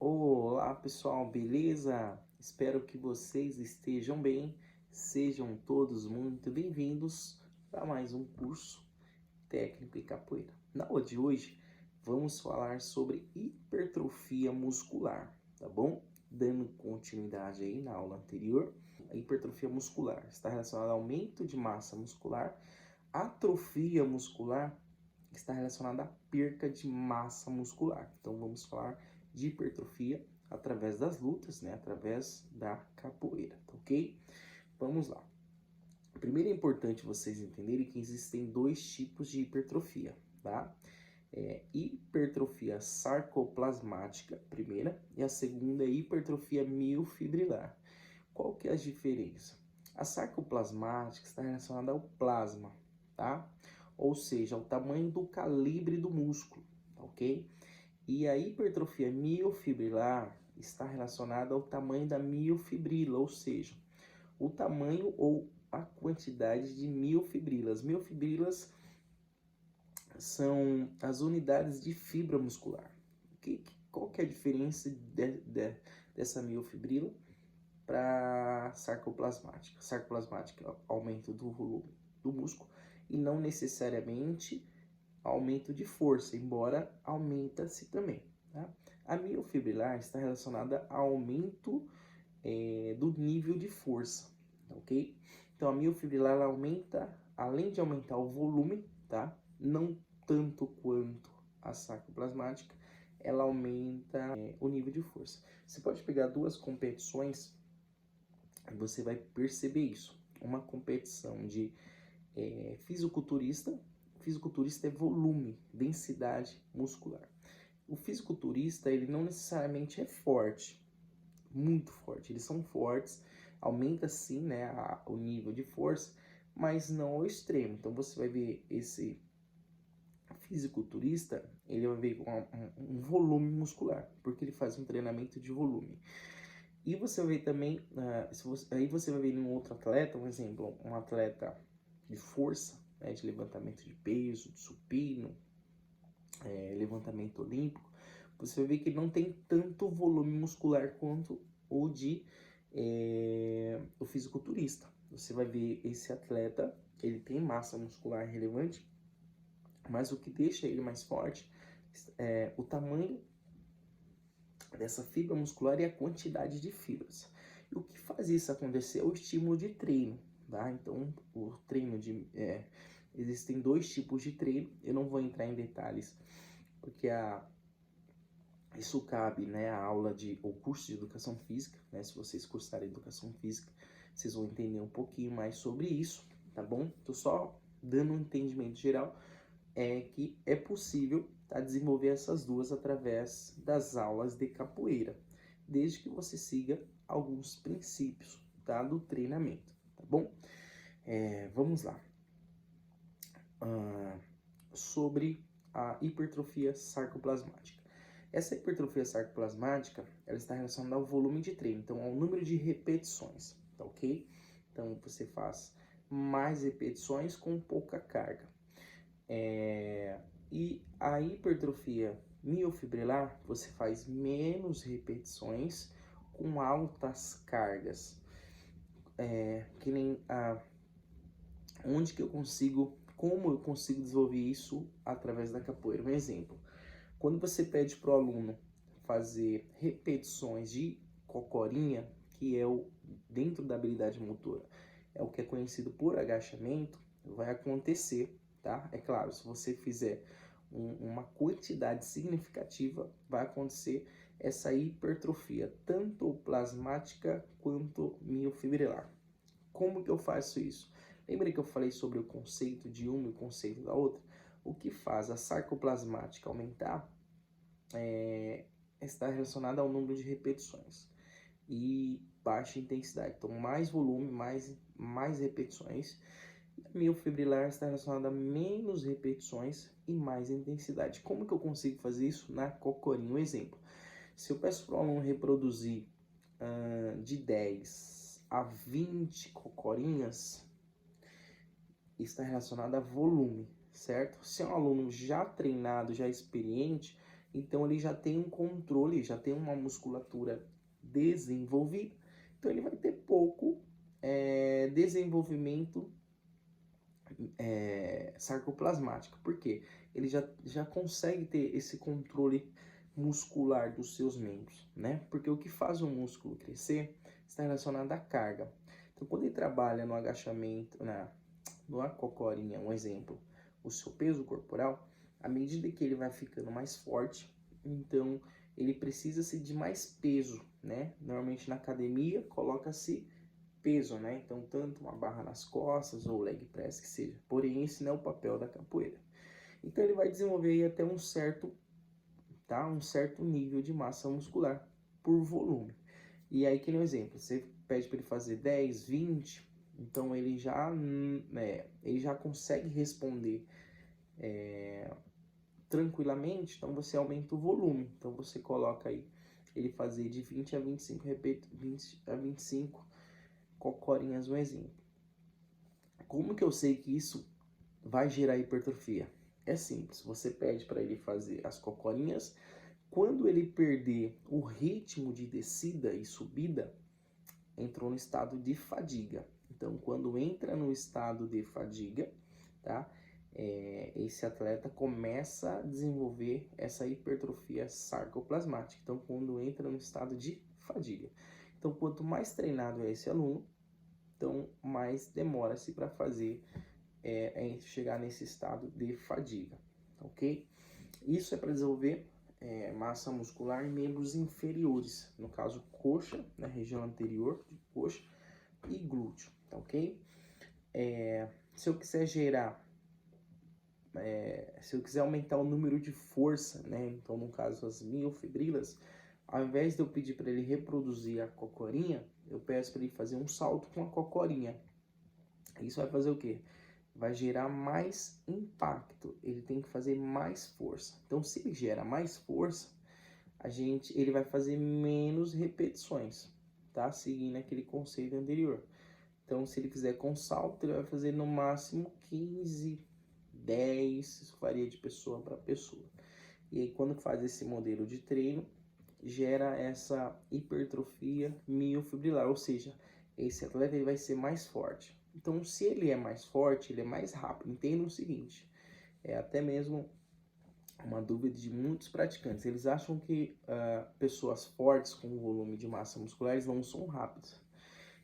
Olá pessoal, beleza? Espero que vocês estejam bem. Sejam todos muito bem-vindos para mais um curso técnico em capoeira. Na aula de hoje, vamos falar sobre hipertrofia muscular, tá bom? Dando continuidade aí na aula anterior, a hipertrofia muscular está relacionada ao aumento de massa muscular, atrofia muscular está relacionada à perca de massa muscular. Então vamos falar de hipertrofia através das lutas, né? Através da capoeira, tá ok? Vamos lá. Primeiro é importante vocês entenderem que existem dois tipos de hipertrofia, tá? Hipertrofia sarcoplasmática, primeira, e a segunda é hipertrofia miofibrilar. Qual que é a diferença? A sarcoplasmática está relacionada ao plasma, tá? Ou seja, ao tamanho do calibre do músculo, tá ok? E a hipertrofia miofibrilar está relacionada ao tamanho da miofibrila, ou seja, o tamanho ou a quantidade de miofibrilas. Miofibrilas são as unidades de fibra muscular. Qual que é a diferença dessa miofibrila para sarcoplasmática? Sarcoplasmática é o aumento do volume do músculo e não necessariamente aumento de força, embora aumenta-se também. Tá? A miofibrilar está relacionada ao aumento do nível de força, ok? Então a miofibrilar aumenta, além de aumentar o volume, tá? Não tanto quanto a sarcoplasmática, ela aumenta o nível de força. Você pode pegar duas competições e você vai perceber isso. Uma competição de fisiculturista. Fisiculturista é volume, densidade muscular. O fisiculturista, ele não necessariamente é forte, muito forte. Eles são fortes, aumenta sim, né, o nível de força, mas não ao extremo. Então você vai ver esse fisiculturista, ele vai ver um volume muscular, porque ele faz um treinamento de volume. E você vai ver também, aí você vai ver em um outro atleta, um exemplo, um atleta de força, né, de levantamento de peso, de supino, levantamento olímpico, você vai ver que ele não tem tanto volume muscular quanto o de o fisiculturista. Você vai ver esse atleta, ele tem massa muscular relevante, mas o que deixa ele mais forte é o tamanho dessa fibra muscular e a quantidade de fibras. E o que faz isso acontecer é o estímulo de treino, tá? Então, o treino existem dois tipos de treino, eu não vou entrar em detalhes, porque isso cabe, né, a aula o curso de educação física, né? Se vocês cursarem educação física, vocês vão entender um pouquinho mais sobre isso, tá bom? Tô só dando um entendimento geral, que é possível desenvolver essas duas através das aulas de capoeira, desde que você siga alguns princípios, tá, do treinamento, tá bom? Vamos lá. Sobre a hipertrofia sarcoplasmática. Essa hipertrofia sarcoplasmática, ela está relacionada ao volume de treino, então ao número de repetições, tá ok? Então você faz mais repetições com pouca carga. E a hipertrofia miofibrilar, você faz menos repetições com altas cargas. Que nem como eu consigo desenvolver isso através da capoeira. Um exemplo, quando você pede para o aluno fazer repetições de cocorinha, que é dentro da habilidade motora, é o que é conhecido por agachamento, vai acontecer, tá? É claro, se você fizer uma quantidade significativa, vai acontecer essa hipertrofia, tanto plasmática quanto miofibrilar. Como que eu faço isso? Lembra que eu falei sobre o conceito de uma e o conceito da outra? O que faz a sarcoplasmática aumentar está relacionada ao número de repetições e baixa intensidade. Então, mais volume, mais repetições. A miofibrilar está relacionada a menos repetições e mais intensidade. Como que eu consigo fazer isso na cocorinha? Um exemplo. Se eu peço para o aluno reproduzir de 10 a 20 cocorinhas, está relacionado a volume, certo? Se é um aluno já treinado, já experiente, então ele já tem um controle, já tem uma musculatura desenvolvida, então ele vai ter pouco desenvolvimento sarcoplasmático. Por quê? Ele já consegue ter esse controle muscular dos seus membros, né? Porque o que faz o músculo crescer está relacionado à carga. Então, quando ele trabalha no agachamento, numa cocorinha, um exemplo, o seu peso corporal, à medida que ele vai ficando mais forte, então ele precisa-se de mais peso, né? Normalmente na academia coloca-se peso, né? Então, tanto uma barra nas costas ou leg press que seja. Porém, esse não é o papel da capoeira. Então, ele vai desenvolver aí até um certo nível de massa muscular por volume. E aí, que nem um exemplo, você pede para ele fazer 10, 20, então ele já consegue responder tranquilamente, então você aumenta o volume. Então, você coloca aí ele fazer de 20 a 25, repito, 20 a 25 cocorinhas, um exemplo. Como que eu sei que isso vai gerar hipertrofia? É simples, você pede para ele fazer as cocorinhas. Quando ele perder o ritmo de descida e subida, entrou no estado de fadiga. Então, quando entra no estado de fadiga, tá? Esse atleta começa a desenvolver essa hipertrofia sarcoplasmática. Então, quando entra no estado de fadiga. Então, quanto mais treinado é esse aluno, então mais demora-se para fazer chegar nesse estado de fadiga, ok? Isso é para desenvolver massa muscular em membros inferiores, no caso coxa, na região anterior de coxa e glúteo, tá ok? Se eu quiser se eu quiser aumentar o número de força, né? Então, no caso, as miofibrilas, ao invés de eu pedir para ele reproduzir a cocorinha, eu peço para ele fazer um salto com a cocorinha. Isso vai fazer o quê? Vai gerar mais impacto, ele tem que fazer mais força. Então, se ele gera mais força, ele vai fazer menos repetições, tá? Seguindo aquele conceito anterior. Então, se ele fizer com salto, ele vai fazer no máximo 15, 10, isso varia de pessoa para pessoa. E aí, quando faz esse modelo de treino, gera essa hipertrofia miofibrilar, ou seja, esse atleta ele vai ser mais forte. Então, se ele é mais forte, ele é mais rápido. Entenda o seguinte, é até mesmo uma dúvida de muitos praticantes. Eles acham que pessoas fortes com volume de massa muscular eles não são rápidos.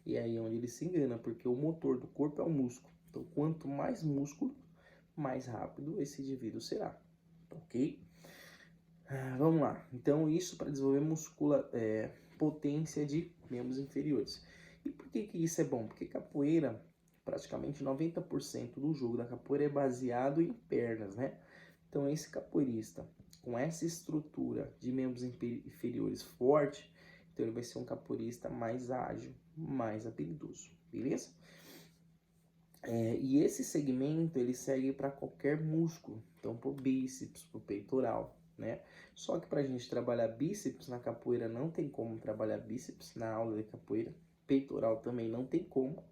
E aí é onde ele se engana, porque o motor do corpo é o músculo. Então, quanto mais músculo, mais rápido esse indivíduo será, ok? Vamos lá. Então, isso para desenvolver potência de membros inferiores. E por que isso é bom? Porque capoeira, praticamente 90% do jogo da capoeira é baseado em pernas, né? Então, esse capoeirista com essa estrutura de membros inferiores forte, então ele vai ser um capoeirista mais ágil, mais habilidoso, beleza? E esse segmento ele segue para qualquer músculo, então para o bíceps, para o peitoral, né? Só que para a gente trabalhar bíceps na capoeira não tem como trabalhar bíceps na aula de capoeira, peitoral também não tem como.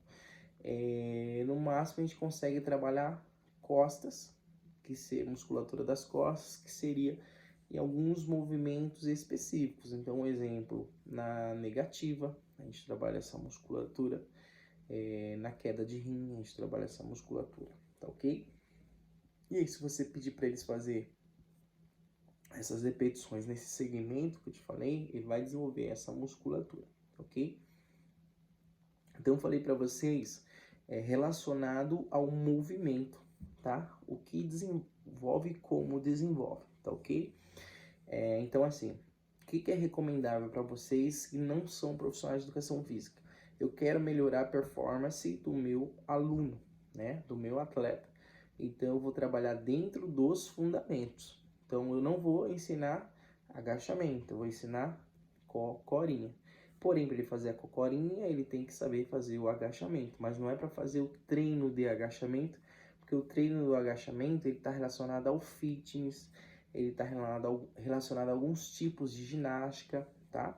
No máximo a gente consegue trabalhar costas, que seria musculatura das costas, que seria em alguns movimentos específicos. Então, um exemplo, na negativa, a gente trabalha essa musculatura. Na queda de rim, a gente trabalha essa musculatura, tá ok? E aí, se você pedir para eles fazer essas repetições nesse segmento que eu te falei, ele vai desenvolver essa musculatura, ok? Então, eu falei para vocês relacionado ao movimento, tá? O que desenvolve, como desenvolve, tá ok? Então, assim, o que é recomendável para vocês que não são profissionais de educação física? Eu quero melhorar a performance do meu aluno, né? Do meu atleta. Então, eu vou trabalhar dentro dos fundamentos. Então, eu não vou ensinar agachamento, eu vou ensinar cocorinha. Porém, para ele fazer a cocorinha, ele tem que saber fazer o agachamento. Mas não é para fazer o treino de agachamento, porque o treino do agachamento está relacionado ao fitness, ele está relacionado a alguns tipos de ginástica, tá?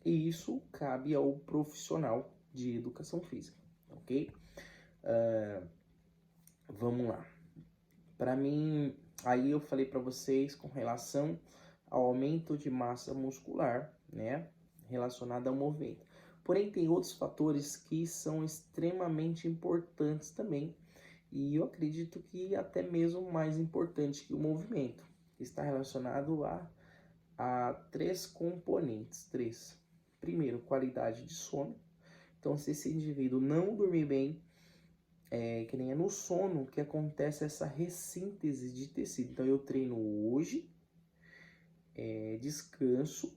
E isso cabe ao profissional de educação física, ok? Vamos lá. Para mim, aí eu falei para vocês com relação ao aumento de massa muscular, né, relacionada ao movimento. Porém, tem outros fatores que são extremamente importantes também, e eu acredito que até mesmo mais importante que o movimento. Está relacionado a três componentes. Três. Primeiro, qualidade de sono. Então, se esse indivíduo não dormir bem, que nem é no sono que acontece essa ressíntese de tecido. Então, eu treino hoje, descanso,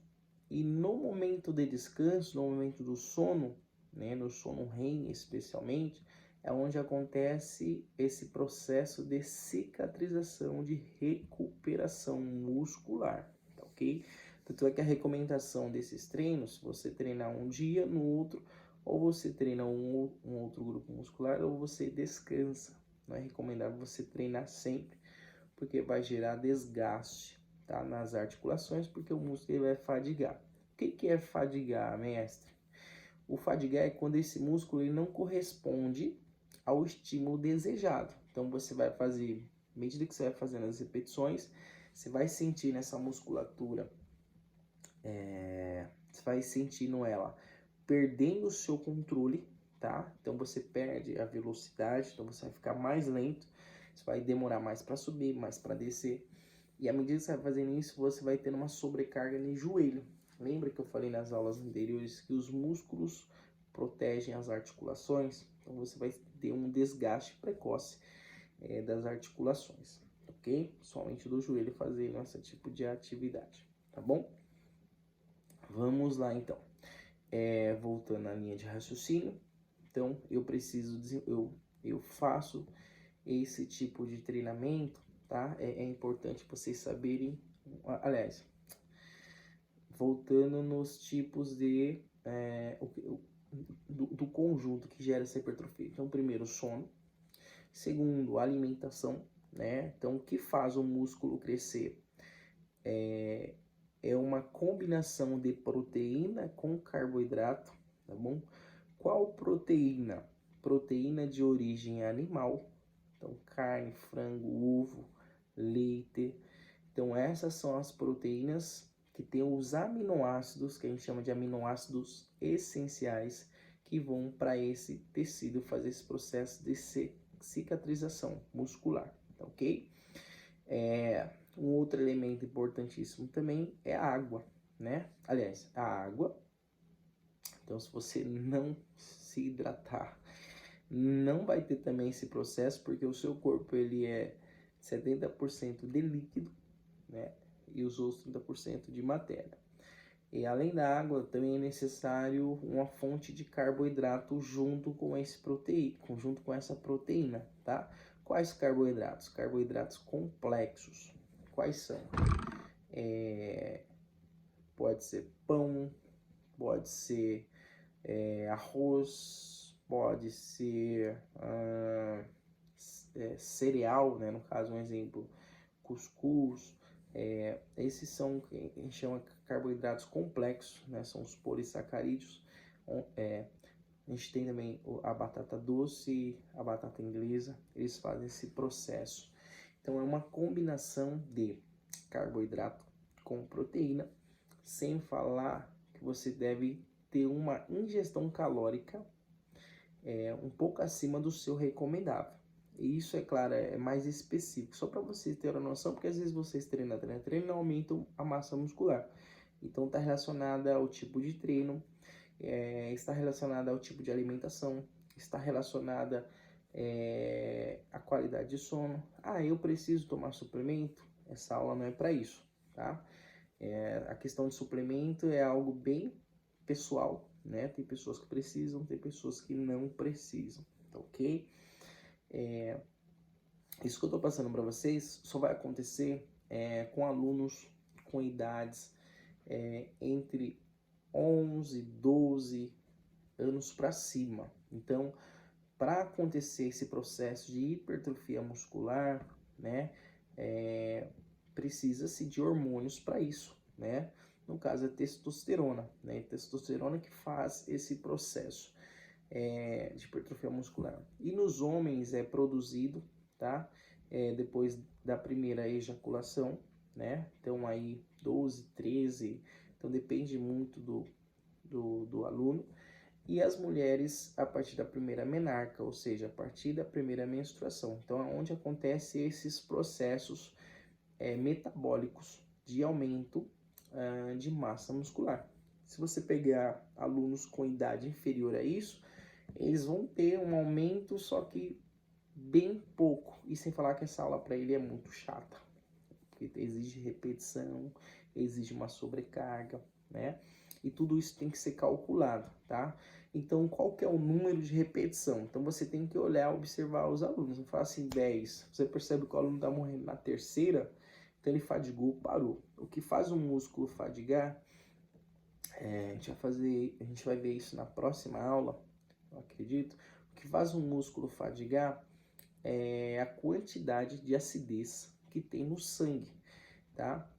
e no momento de descanso, no momento do sono, né, no sono REM especialmente, é onde acontece esse processo de cicatrização, de recuperação muscular, tá ok? Tanto é que a recomendação desses treinos, você treinar um dia, no outro, ou você treina um outro grupo muscular, ou você descansa. Não é recomendável você treinar sempre, porque vai gerar desgaste, tá, nas articulações, porque o músculo ele vai fadigar. O que é fadigar, mestre? O fadigar é quando esse músculo ele não corresponde ao estímulo desejado. Então você vai fazer, à medida que você vai fazendo as repetições, você vai sentir nessa musculatura, você vai sentindo ela perdendo o seu controle, tá? Então você perde a velocidade, então você vai ficar mais lento, você vai demorar mais para subir, mais para descer. E à medida que você vai fazendo isso, você vai tendo uma sobrecarga no joelho. Lembra que eu falei nas aulas anteriores que os músculos protegem as articulações? Então você vai ter um desgaste precoce das articulações, ok? Somente do joelho fazendo esse tipo de atividade, tá bom? Vamos lá então. Voltando à linha de raciocínio, então eu faço esse tipo de treinamento, tá? É importante vocês saberem, aliás, voltando nos tipos do conjunto que gera essa hipertrofia. Então, primeiro, sono. Segundo, alimentação, né? Então, o que faz o músculo crescer é uma combinação de proteína com carboidrato, tá bom? Qual proteína? Proteína de origem animal, então carne, frango, ovo, leite. Então essas são as proteínas que têm os aminoácidos, que a gente chama de aminoácidos essenciais, que vão para esse tecido fazer esse processo de cicatrização muscular, tá ok? Um outro elemento importantíssimo também é a água, né? Aliás, a água. Então, se você não se hidratar, não vai ter também esse processo, porque o seu corpo ele é 70% de líquido, né? E os outros 30% de matéria. E além da água, também é necessário uma fonte de carboidrato junto com junto com essa proteína, tá? Quais carboidratos? Carboidratos complexos. Quais são? Pode ser pão, pode ser arroz, pode ser cereal, né? No caso, um exemplo, cuscuz. Esses são que a gente chama carboidratos complexos, né? São os polissacarídeos. A gente tem também a batata doce, a batata inglesa, eles fazem esse processo. Então é uma combinação de carboidrato com proteína, sem falar que você deve ter uma ingestão calórica um pouco acima do seu recomendável. E isso, é claro, é mais específico, só para vocês terem uma noção, porque às vezes vocês treinam e aumentam a massa muscular. Então está relacionada ao tipo de treino, está relacionada ao tipo de alimentação, está relacionada à qualidade de sono. Eu preciso tomar suplemento? Essa aula não é para isso, tá? A questão de suplemento é algo bem pessoal, né? Tem pessoas que precisam, tem pessoas que não precisam, tá ok? Isso que eu tô passando para vocês só vai acontecer com alunos com idades entre 11, 12 anos para cima. Então, para acontecer esse processo de hipertrofia muscular, né, precisa-se de hormônios para isso, né? No caso, é testosterona, né? Testosterona que faz esse processo de hipertrofia muscular. E nos homens é produzido, tá? Depois da primeira ejaculação, né? Então aí 12, 13, então depende muito do aluno. E as mulheres a partir da primeira menarca, ou seja, a partir da primeira menstruação. Então é onde acontecem esses processos metabólicos de aumento de massa muscular. Se você pegar alunos com idade inferior a isso, eles vão ter um aumento, só que bem pouco. E sem falar que essa aula para ele é muito chata, porque exige repetição, exige uma sobrecarga, né? E tudo isso tem que ser calculado, tá? Então, qual que é o número de repetição? Então, você tem que olhar, observar os alunos. Não fala assim, 10. Você percebe que o aluno está morrendo na terceira, então ele fadigou, parou. O que faz o músculo fadigar, a gente vai ver isso na próxima aula, eu acredito. O que faz o músculo fadigar é a quantidade de acidez que tem no sangue, tá?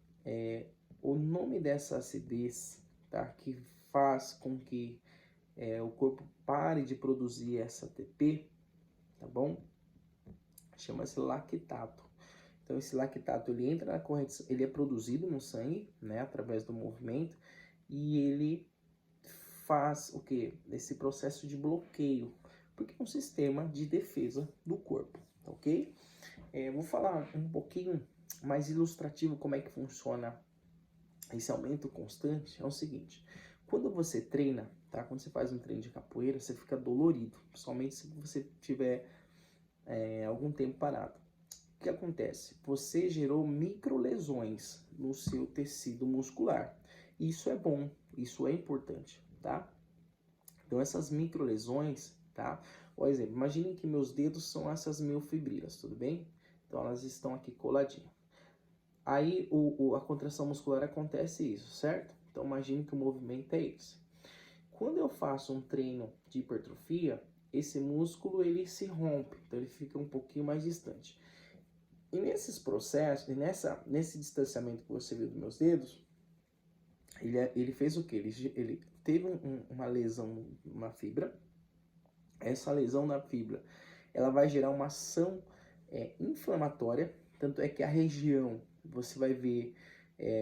O nome dessa acidez, tá? Que faz com que o corpo pare de produzir essa ATP, tá bom? Chama-se lactato. Então esse lactato ele entra na corrente, ele é produzido no sangue, né, através do movimento, e ele faz o que? Esse processo de bloqueio, porque é um sistema de defesa do corpo, tá ok? Vou falar um pouquinho mais ilustrativo como é que funciona esse aumento constante. É o seguinte, quando você treina, tá? Quando você faz um treino de capoeira, você fica dolorido, principalmente se você tiver algum tempo parado. O que acontece? Você gerou microlesões no seu tecido muscular. Isso é bom, isso é importante, tá? Então essas microlesões, tá? Por exemplo, imaginem que meus dedos são essas miofibrilas, tudo bem? Então elas estão aqui coladinhas. Aí a contração muscular acontece isso, certo? Então imagine que o movimento é esse. Quando eu faço um treino de hipertrofia, esse músculo ele se rompe, então ele fica um pouquinho mais distante. E nesses processos, nesse distanciamento que você viu dos meus dedos, ele fez o quê? Ele teve uma lesão na fibra. Essa lesão na fibra, ela vai gerar uma ação inflamatória. Tanto é que a região, você vai ver,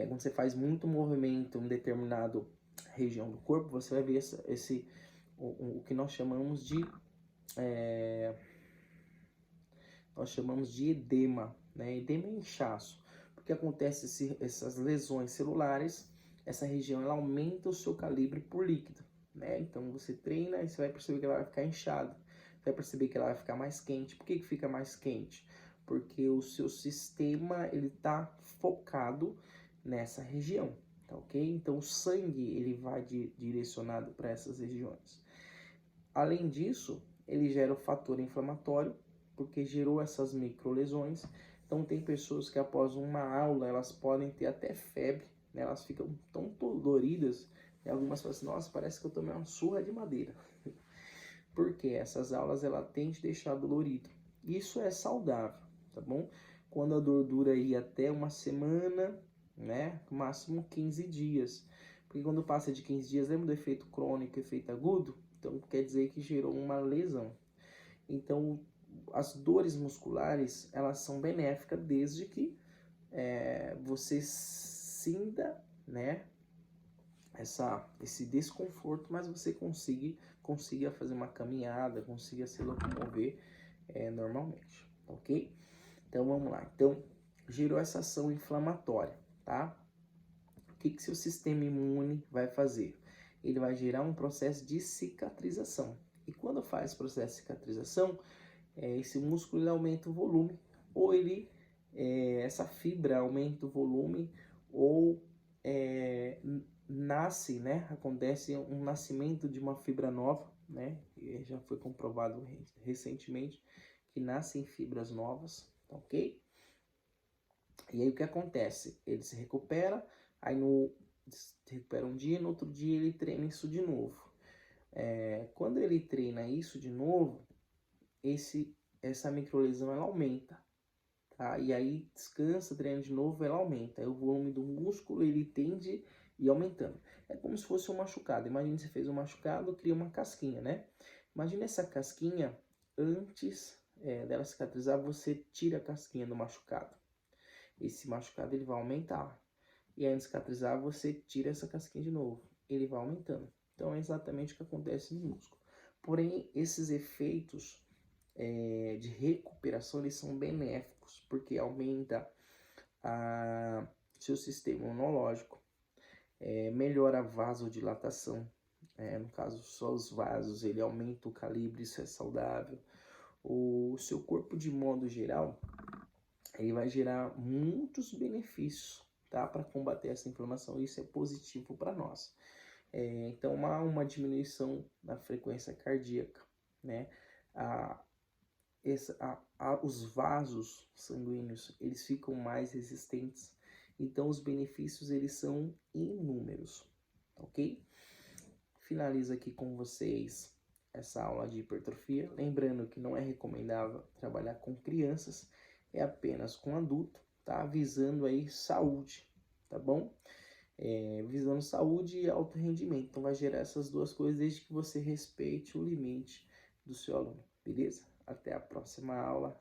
quando você faz muito movimento em determinada região do corpo, você vai ver o que nós chamamos de edema, né? Edema é inchaço, porque acontece essas lesões celulares, essa região ela aumenta o seu calibre por líquido, né? Então você treina e você vai perceber que ela vai ficar inchada, você vai perceber que ela vai ficar mais quente. Por que fica mais quente? Porque o seu sistema ele está focado nessa região, tá ok? Então o sangue ele vai direcionado para essas regiões. Além disso, ele gera o fator inflamatório, porque gerou essas microlesões. Então tem pessoas que após uma aula, elas podem ter até febre, né? Elas ficam tão doloridas, né? Algumas falam assim, nossa, parece que eu tomei uma surra de madeira. Porque essas aulas, ela têm te deixar dolorido. Isso é saudável, tá bom? Quando a dor dura aí até uma semana, né? Máximo 15 dias. Porque quando passa de 15 dias, lembra do efeito crônico, efeito agudo? Então quer dizer que gerou uma lesão. Então as dores musculares, elas são benéficas desde que você sinta, né, esse desconforto, mas você consiga fazer uma caminhada, consiga se locomover normalmente, ok? Então vamos lá. Então gerou essa ação inflamatória, tá? O que seu sistema imune vai fazer? Ele vai gerar um processo de cicatrização. E quando faz esse processo de cicatrização, esse músculo ele aumenta o volume, ou essa fibra aumenta o volume, ou nasce, né? Acontece um nascimento de uma fibra nova, né? E já foi comprovado recentemente que nascem fibras novas, tá ok? E aí o que acontece? Ele se recupera, aí se recupera um dia, no outro dia ele treina isso de novo. Quando ele treina isso de novo, essa microlesão ela aumenta, tá? E aí descansa, treina de novo, ela aumenta. Aí o volume do músculo ele tende a ir aumentando. É como se fosse um machucado. Imagina você fez um machucado, cria uma casquinha, né? Imagina essa casquinha, antes dela cicatrizar, você tira a casquinha do machucado. Esse machucado ele vai aumentar. e aí cicatrizar você tira essa casquinha de novo, ele vai aumentando. Então é exatamente o que acontece no músculo. Porém, esses efeitos de recuperação eles são benéficos, porque aumenta seu sistema imunológico, melhora a vasodilatação, no caso só os vasos, ele aumenta o calibre, isso é saudável. O seu corpo de modo geral, ele vai gerar muitos benefícios, tá, para combater essa inflamação, isso é positivo para nós. Então há uma diminuição da frequência cardíaca, né? Os vasos sanguíneos eles ficam mais resistentes, então os benefícios eles são inúmeros, ok? Finalizo aqui com vocês essa aula de hipertrofia, lembrando que não é recomendável trabalhar com crianças, é apenas com adulto, tá? Visando aí saúde, tá bom? Visando saúde e alto rendimento, então vai gerar essas duas coisas desde que você respeite o limite do seu aluno, beleza? Até a próxima aula.